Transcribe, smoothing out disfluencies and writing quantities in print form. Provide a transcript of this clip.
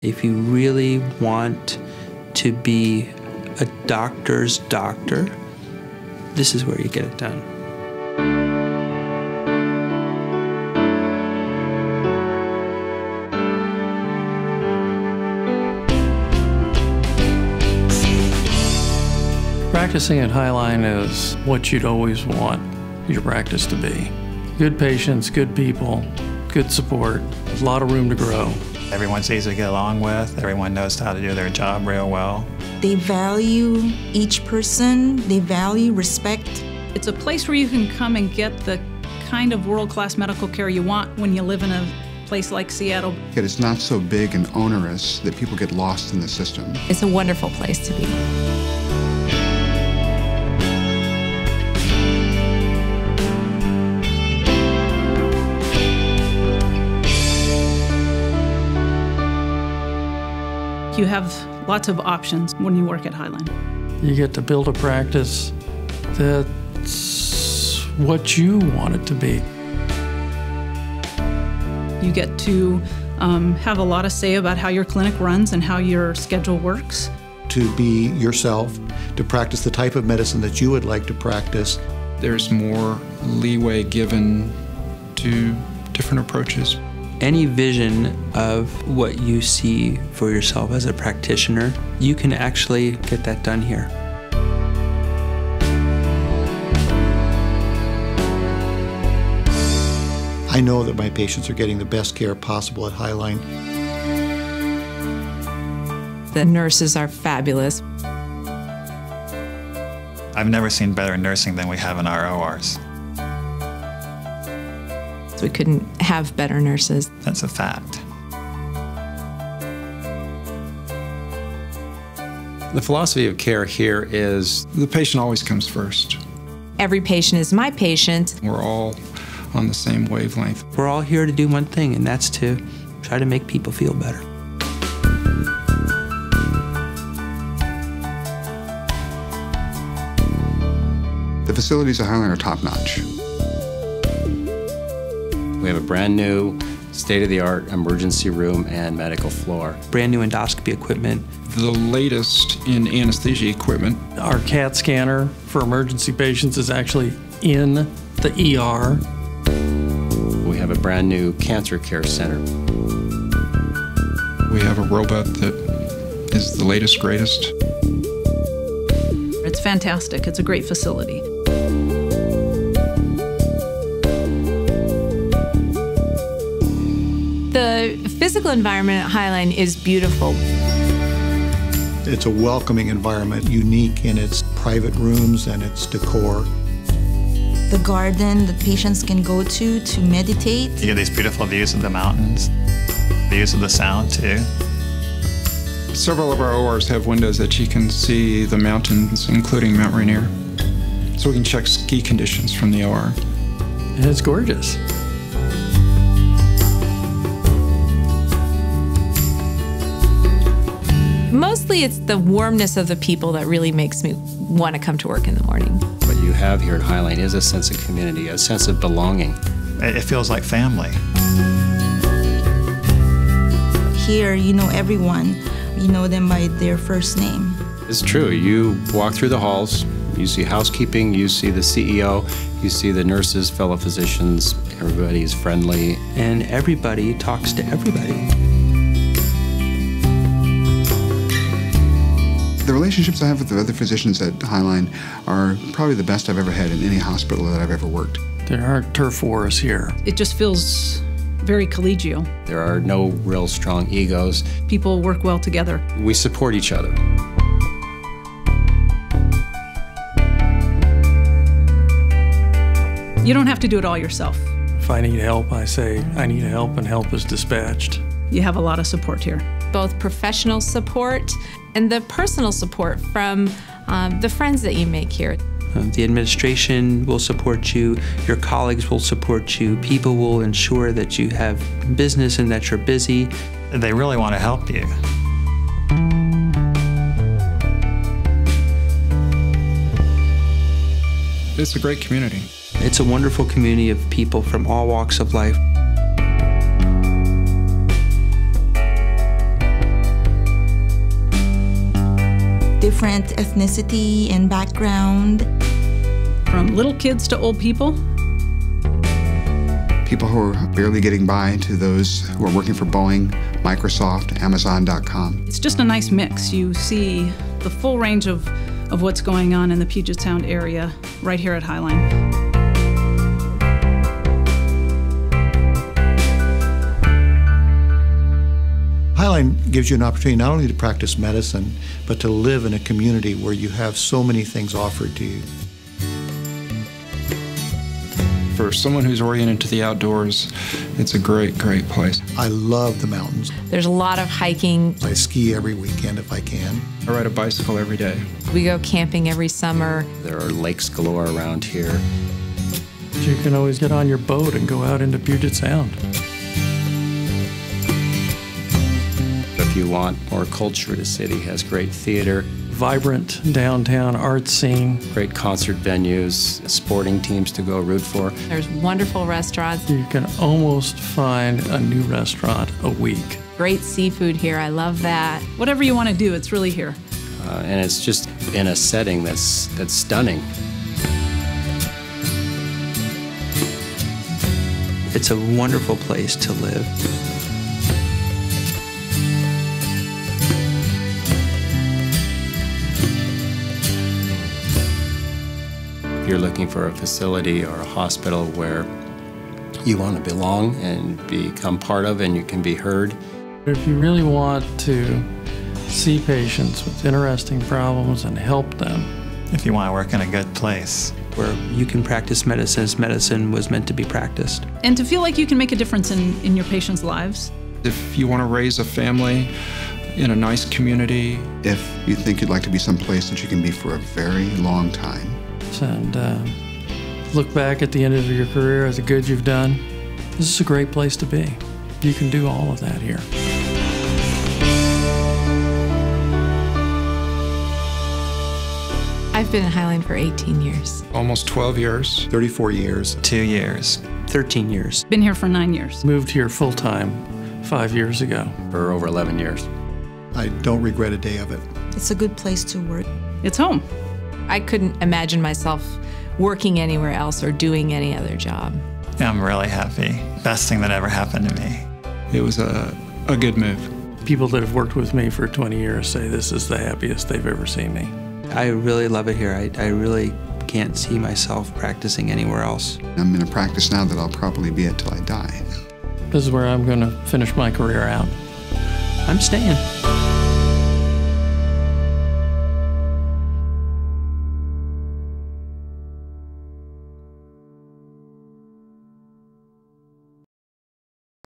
If you really want to be a doctor's doctor, this is where you get it done. Practicing at Highline is what you'd always want your practice to be. Good patients, good people, good support, a lot of room to grow. Everyone's easy to get along with. Everyone knows how to do their job real well. They value each person. They value respect. It's a place where you can come and get the kind of world-class medical care you want when you live in a place like Seattle. It's not so big and onerous that people get lost in the system. It's a wonderful place to be. You have lots of options when you work at Highline. You get to build a practice that's what you want it to be. You get to have a lot of say about how your clinic runs and how your schedule works. To be yourself, to practice the type of medicine that you would like to practice. There's more leeway given to different approaches. Any vision of what you see for yourself as a practitioner, you can actually get that done here. I know that my patients are getting the best care possible at Highline. The nurses are fabulous. I've never seen better nursing than we have in our ORs. We couldn't have better nurses. That's a fact. The philosophy of care here is The patient always comes first. Every patient is my patient. We're all on the same wavelength. We're all here to do one thing, and that's to try to make people feel better. The facilities at Highline are top-notch. we have a brand new state-of-the-art emergency room and medical floor. Brand new endoscopy equipment. The latest in anesthesia equipment. Our CAT scanner for emergency patients is actually in the ER. We have a brand new cancer care center. We have a robot that is the latest, greatest. It's fantastic. It's a great facility. The physical environment at Highline is beautiful. It's a welcoming environment, unique in its private rooms and its decor. The garden that patients can go to meditate. You get these beautiful views of the mountains, views of the sound too. Several of our ORs have windows that you can see the mountains, including Mount Rainier. So we can check ski conditions from the OR. And it's gorgeous. Mostly it's the warmness of the people that really makes me want to come to work in the morning. What you have here at Highline is a sense of community, a sense of belonging. It feels like family. Here, you know everyone. You know them by their first name. It's true. You walk through the halls, you see housekeeping, you see the CEO, you see the nurses, fellow physicians, everybody is friendly. And everybody talks to everybody. The relationships I have with the other physicians at Highline are probably the best I've ever had in any hospital that I've ever worked. There aren't turf wars here. It just feels very collegial. There are no real strong egos. People work well together. We support each other. You don't have to do it all yourself. If I need help, I say I need help, and help is dispatched. You have a lot of support here. Both professional support and the personal support from the friends that you make here. The administration will support you, your colleagues will support you, people will ensure that you have business and that you're busy. They really want to help you. It's a great community. It's a wonderful community of people from all walks of life. different ethnicity and background. From little kids to old people. People who are barely getting by to those who are working for Boeing, Microsoft, Amazon.com. It's just a nice mix. You see the full range of what's going on in the Puget Sound area right here at Highline. Highline gives you an opportunity not only to practice medicine, but to live in a community where you have so many things offered to you. For someone who's oriented to the outdoors, it's a great, great place. I love the mountains. There's a lot of hiking. I ski every weekend if I can. I ride a bicycle every day. We go camping every summer. There are lakes galore around here. You can always get on your boat and go out into Puget Sound. If you want more culture, the city has great theater, Vibrant downtown art scene. great concert venues, sporting teams to go root for. There's wonderful restaurants. You can almost find a new restaurant a week. Great seafood here. I love that. Whatever you want to do, it's really here. And it's just in a setting that's stunning. It's a wonderful place to live. If you're looking for a facility or a hospital where you want to belong and become part of and you can be heard. If you really want to see patients with interesting problems and help them, If you want to work in a good place. Where you can practice medicine as medicine was meant to be practiced. And to feel like you can make a difference in your patients' lives. If you want to raise a family in a nice community, If you think you'd like to be someplace that you can be for a very long time, and look back at the end of your career as the good you've done, this is a great place to be. You can do all of that here. I've been in Highline for 18 years. almost 12 years. 34 years. 2 years. 13 years. Been here for 9 years. Moved here full-time 5 years ago. For over 11 years. I don't regret a day of it. It's a good place to work. It's home. I couldn't imagine myself working anywhere else or doing any other job. I'm really happy. Best thing that ever happened to me. It was a good move. People that have worked with me for 20 years say this is the happiest they've ever seen me. I really love it here. I really can't see myself practicing anywhere else. I'm in a practice now that I'll probably be at till I die. This is where I'm going to finish my career out. I'm staying.